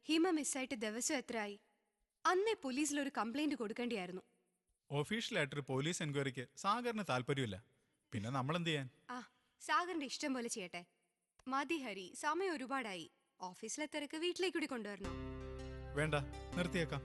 ഹിമ മിസ്സായിട്ട് ദിവസം എത്രയായി? അന്നേ പോലീസിൽ ഒരു കംപ്ലൈന്റ് കൊടുക്കേണ്ടിയായിരുന്നു. ഒഫീഷ്യലായിട്ടൊരു പോലീസ് എൻക്വയറിക്ക് സാഗറിന് താല്പര്യമില്ല. പിന്നെ നമ്മൾ എന്ത് ചെയ്യാൻ? ആ, സാഗറിന്റെ ഇഷ്ടം പോലെ ചെയ്യട്ടെ. മതി ഹരി, സമയം ഒരുപാടായി. ഓഫീസിലെ തിരക്ക് വീട്ടിലേക്ക് കൂടി കൊണ്ടുവരണോ? വേണ്ട, നിർത്തിയേക്കാം.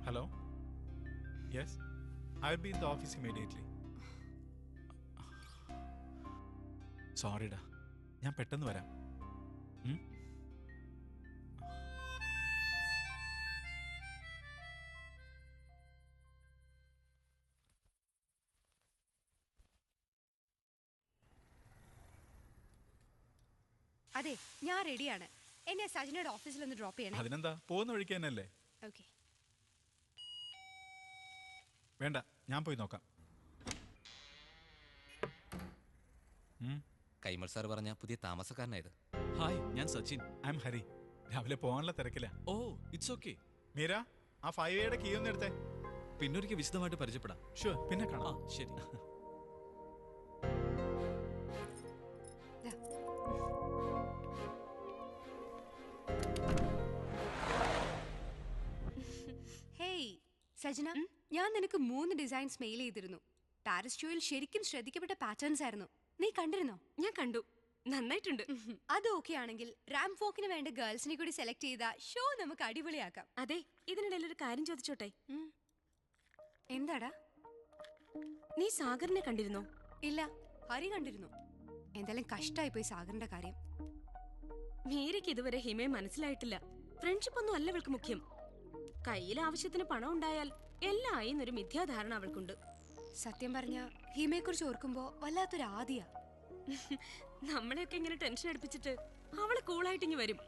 Hello, yes, I will be in the office immediately. സോറിടാ, ഞാൻ പെട്ടെന്ന് വരാം. അതെ, ഞാൻ റെഡിയാണ്. എന്നെ സജനയുടെ ഓഫീസിൽ ഒന്ന് ഡ്രോപ്പ് ചെയ്യണം. അതിനെന്താ, പോകുന്ന വഴിക്ക് തന്നെയല്ലേ? ഓക്കെ. വേണ്ട, ഞാൻ പോയി നോക്കാം. കൈമൾ സാർ പറഞ്ഞ പുതിയ താമസക്കാരനായത്. ഹായ്, ഞാൻ സച്ചിൻ. I M Hari. രാവിലെ പോകാനുള്ള തിരക്കില്ല. ഓ, ഇറ്റ്സ് ഓക്കെ. മീര, ആ 5A കീ ഒന്ന് എടുത്തേ. പിന്നൊരിക്കൽ വിശദമായിട്ട് പരിചയപ്പെടാം. ഷുവർ, പിന്നെ കാണാം. ആ, ശരി. ഹേയ് സജന, ഞാൻ നിനക്ക് 3 ഡിസൈൻസ് മെയിൽ ചെയ്തിരുന്നു. പാരിസ് ഷോയിൽ ശരിക്കും ശ്രദ്ധിക്കപ്പെട്ട പാറ്റേൺസ് ആയിരുന്നു. നീ കണ്ടിരുന്നോ? ഞാൻ കണ്ടു, നന്നായിട്ടുണ്ട്. അത് ഓക്കെ ആണെങ്കിൽ റാംപ് വോക്കിന് വേണ്ട ഗേൾസിനെ കൂടി സെലക്ട് ചെയ്ത ഷോ നമുക്ക് അടിപൊളിയാക്കാം. അതെ, ഇതിനിടയിൽ ഒരു കാര്യം ചോദിച്ചോട്ടെ? എന്താടാ? നീ സാഗറിനെ കണ്ടിരുന്നോ? ഇല്ല, ഹരി കണ്ടിരുന്നു. എന്തായാലും കഷ്ടായി പോയി സാഗറിന്റെ കാര്യം. മീരയ്ക്ക് ഇതുവരെ ഹിമയെ മനസ്സിലായിട്ടില്ല. ഫ്രണ്ട്ഷിപ്പ് ഒന്നും അല്ല അവൾക്ക് മുഖ്യം. കയ്യിൽ ആവശ്യത്തിന് പണം ഉണ്ടായാൽ എല്ലാം ആയി എന്നൊരു മിഥ്യാധാരണ അവൾക്കുണ്ട്. സത്യം പറഞ്ഞ ഹിമയെ കുറിച്ച് ഓർക്കുമ്പോ വല്ലാത്തൊരു ആദിയാ. നമ്മളെയൊക്കെ ഇങ്ങനെ ടെൻഷൻ അടുപ്പിച്ചിട്ട് അവള് കൂളായിട്ട് ഇങ്ങ് വരും.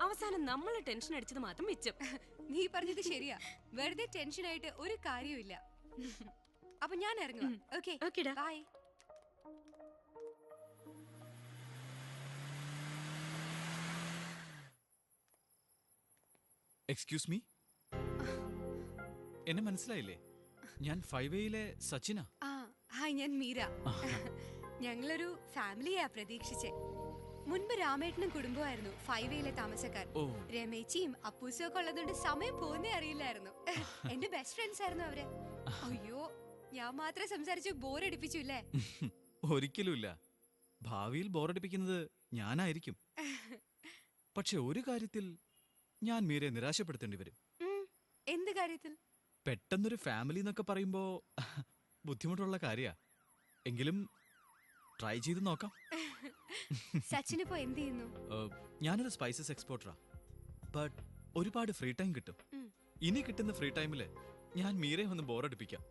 അവസാനം നമ്മളെ ടെൻഷൻ അടിച്ചത് മാത്രം മിച്ചം. നീ പറഞ്ഞത് ശരിയാ, വെറുതെ ടെൻഷനായിട്ട് ഒരു കാര്യമില്ല. അപ്പൊ ഞാൻ ഇറങ്ങുക. ഓക്കെ, ഓക്കെടാ. ബൈ. എക്സ്ക്യൂസ് മീ, എന്നെ മനസ്സിലായില്ലേ? ഞാൻ 5Aയിലെ സച്ചിനാ. ആ, ഹായ്, ഞാൻ മീര. ഞങ്ങളൊരു ഫാമിലിയാ പ്രതീക്ഷിച്ചേ. മുൻപ് രാമേട്ടനും കുടുംബമായിരുന്നു 5Aയിലെ താമസക്കാർ. ഓ. രമേച്ചിയും അപ്പൂസും ഒക്കെ ഉള്ളതുകൊണ്ട് സമയം പോകുന്നേ അറിയില്ലായിരുന്നു. എന്റെ ബെസ്റ്റ് ഫ്രണ്ട്സ് ആയിരുന്നു അവര്. അയ്യോ, ഞാൻ മാത്രം സംസാരിച്ച് ബോറടിപ്പിച്ചു അല്ലേ? ഒരിക്കലുമില്ല. ഭാവിയിൽ ബോറടിപ്പിക്കുന്നത് ഞാനായിരിക്കും. പക്ഷെ ഒരു കാര്യത്തിൽ ഞാൻ മീരയെ നിരാശപ്പെടുത്തേണ്ടി വരും. എന്ത് കാര്യത്തിൽ? പെട്ടെന്നൊരു ഫാമിലി എന്നൊക്കെ പറയുമ്പോ ബുദ്ധിമുട്ടുള്ള കാര്യാ. എങ്കിലും ട്രൈ ചെയ്ത് നോക്കാം. സച്ചിനിപ്പോ എന്ത് ചെയ്യുന്നു? ഞാനൊരു സ്പൈസസ് എക്സ്പോർട്ടറാ. ബട്ട് ഒരുപാട് ഫ്രീ ടൈം കിട്ടും. ഇനി കിട്ടുന്ന ഫ്രീ ടൈമില് ഞാൻ മീരയെ ഒന്ന് ബോറടിപ്പിക്കാം.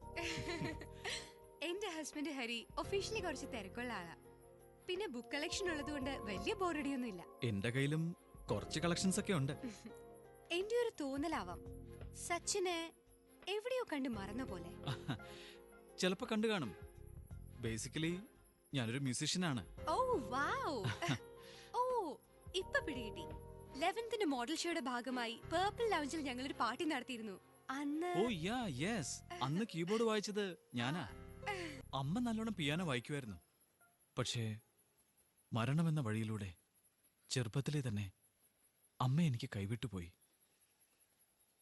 എന്റെ ഹസ്ബൻഡ് ഹരി ഒഫീഷ്യലി കുറച്ച് തിരക്കുള്ള ആളാ. പിന്നെ ബുക്ക് കളക്ഷൻ ഉള്ളതുകൊണ്ട് വലിയ ബോറടിയൊന്നും ഇല്ല. എന്റെ കയ്യിലും കുറച്ച് കളക്ഷൻസ് ഒക്കെ ഉണ്ട്. എന്റെ ഒരു തോന്നലാവാം, സച്ചിനെ എവിടെയോ കണ്ട് മറന്ന പോലെ. ചിലപ്പോ കണ്ടു കാണും. ബേസിക്കലി ഞാനൊരു മ്യൂസീഷ്യനാണ്. ഓ വാവ്. ഓ, ഇപ്പൊ പിടികിട്ടി. 11th മോഡൽ ഷോയുടെ ഭാഗമായി പേർപ്പിൾ ലൗഞ്ചിൽ ഞങ്ങളൊരു പാർട്ടി നടത്തിയിരുന്നു. അന്ന് ഓ യാ യെസ്, അന്ന് കീബോർഡ് വായിച്ചത് ഞാനാ. അമ്മ നല്ലോണം പിയാനോ വായിക്കുമായിരുന്നു. പക്ഷേ മരണമെന്ന വഴിയിലൂടെ ചെറുപ്പത്തിലെ തന്നെ അമ്മ എനിക്ക് കൈവിട്ടുപോയി.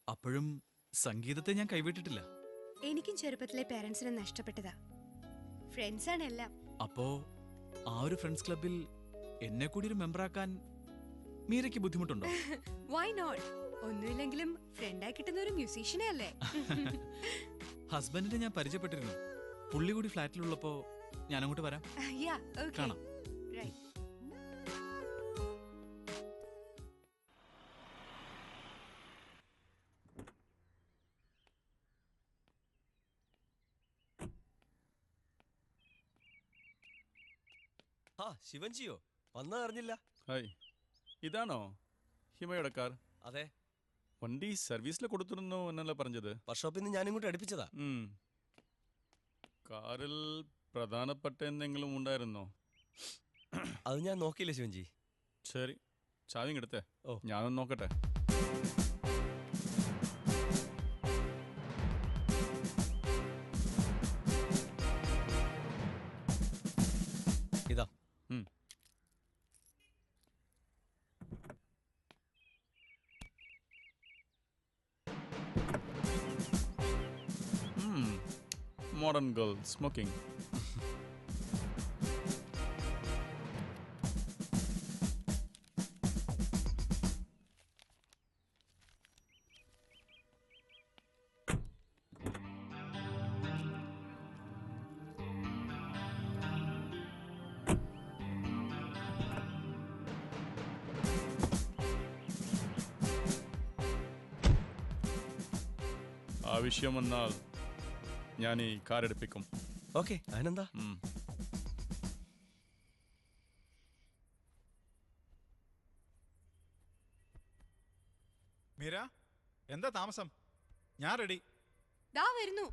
അപ്പോഴും സംഗീതത്തെ ഞാൻ കൈവിട്ടിട്ടില്ല. എനിക്കും ചെറുപ്പത്തിലെ പേരൻസിനെ നഷ്ടപ്പെട്ടതാ. ഫ്രണ്ട്സാണ് എല്ലാം. അപ്പോ ആ ഒരു ഫ്രണ്ട്സ് ക്ലബിൽ എന്നെ കൂടി ഒരു മെമ്പറാക്കാൻ മീരയ്ക്ക് ബുദ്ധിമുട്ടുണ്ടോ? Why not? ഒന്നുമില്ലെങ്കിലും ഫ്രണ്ടായി കിട്ടുന്ന ഒരു മ്യൂസീഷ്യനെ അല്ലേ? ഹസ്ബൻഡിനെ ഞാൻ പരിചയപ്പെട്ടിരുന്നു. പുള്ളി കൂടി ഫ്ലാറ്റിലുള്ളപ്പോ ഞാൻ അങ്ങോട്ട് വരാം. Yeah, okay. കാണാം. Right. ആ ശിവൻജിയോ വന്നാ അറിഞ്ഞില്ല. ഹായ്, ഇതാണോ ഹിമയുടെ കാർ? അതെ, വണ്ടി സർവീസിൽ കൊടുത്തിരുന്നു എന്നല്ല പറഞ്ഞത്. വർക്ക്ഷോപ്പിൽ നിന്ന് ഞാൻ ഇങ്ങോട്ട് അടുപ്പിച്ചതാ. കാറിൽ പ്രധാനപ്പെട്ട എന്തെങ്കിലും ഉണ്ടായിരുന്നോ? അത് ഞാൻ നോക്കിയില്ല ശിവൻജി. ശരി, ചാവിയും എടുത്തേ. ഓ. ഞാനൊന്ന് നോക്കട്ടെ. ഇതാ. Modern girl smoking. ആവശ്യം വന്നാൽ ഞാൻ ഈ കാർ എടുപ്പിക്കും. ഓക്കെ, അതിനെന്താ. മീര, എന്താ താമസം? ഞാൻ റെഡി. ദാ വരുന്നു.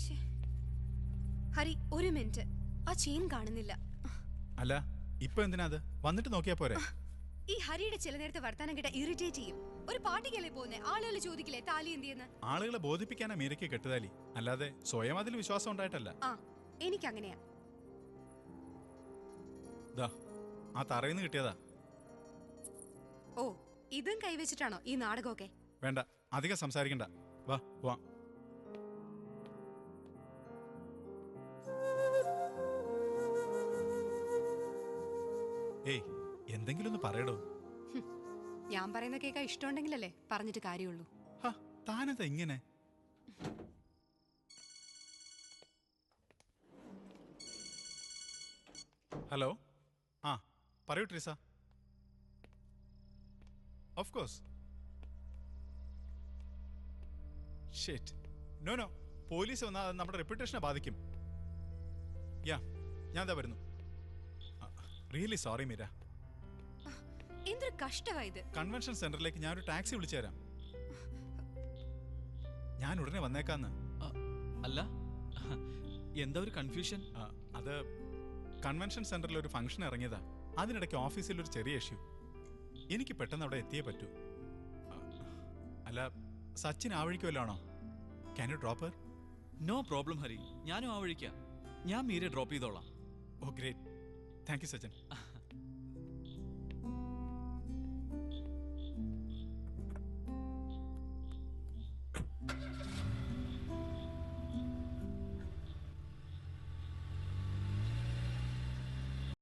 ശ്ശേ. ഹരി, ഒരു മിനിറ്റ്. ആ ചെയിൻ കാണുന്നില്ല. അല്ല, ഇപ്പൊ എന്തിനാ അത്? വന്നിട്ട് നോക്കിയാ പോരെ? ഈ ഹരിയുടെ ചില നേരത്തെ വർത്താനം കേട്ട ഇറിറ്റേറ്റ് ചെയ്യും. ഒരു പാർട്ടിക്കല്ലേ പോകുന്നേ, ആളുകൾ ചോദിക്കില്ലേ താലി എന്തിയെന്ന്? ആളുകളെ ബോധിപ്പിക്കാനാ മീരയ്ക്ക് കെട്ടുതാലി, അല്ലാതെ സ്വയം അതിൽ വിശ്വാസം ഉണ്ടായിട്ടല്ല. ആ, എനിക്കങ്ങനെയാ. ദാ, ആ തറയിന്ന് കിട്ടിയതാ. ഓ, ഇതും കൈവച്ചിട്ടാണോ ഈ നാടകമൊക്കെ? വേണ്ട, അധികം സംസാരിക്കണ്ട. വാ പോവാം. ഏയ്, എന്തെങ്കിലും ഒന്ന് പറയടോ. ഞാൻ പറയുന്ന കേൾക്കാൻ ഇഷ്ടമുണ്ടെങ്കിലല്ലേ പറഞ്ഞിട്ട് കാര്യമുള്ളൂ. ഹാ, താനെന്താ ഇങ്ങനെ? ഹലോ, ആ പറയൂ Treesa. Of course. Shit, no no, police വന്നാൽ അത് നമ്മുടെ റെപ്യൂട്ടേഷനെ ബാധിക്കും. യാ, ഞാൻ എന്താ വരുന്നു. Really sorry Meera. എന്തൊരു കഷ്ടമായത്. കൺവെൻഷൻ സെന്ററിലേക്ക് ഞാനൊരു ടാക്സി വിളിച്ചു തരാം. ഞാൻ ഉടനെ വന്നേക്കാന്ന്. അല്ല, എന്താ ഒരു കൺഫ്യൂഷൻ? അത് കൺവെൻഷൻ സെന്ററിൽ ഒരു ഫംഗ്ഷൻ ഇറങ്ങിയതാ. അതിനിടയ്ക്ക് ഓഫീസിൽ ഒരു ചെറിയ ഇഷ്യൂ. എനിക്ക് പെട്ടെന്ന് അവിടെ എത്തിയേ പറ്റൂ. അല്ല, സച്ചിൻ ആ വഴിക്ക് വല്ലാണോ? Can you drop? No problem Hari, ഞാനും ആ വഴിക്കാം. ഞാൻ മീരെ ഡ്രോപ്പ് ചെയ്തോളാം. Oh great, thank you Sachin.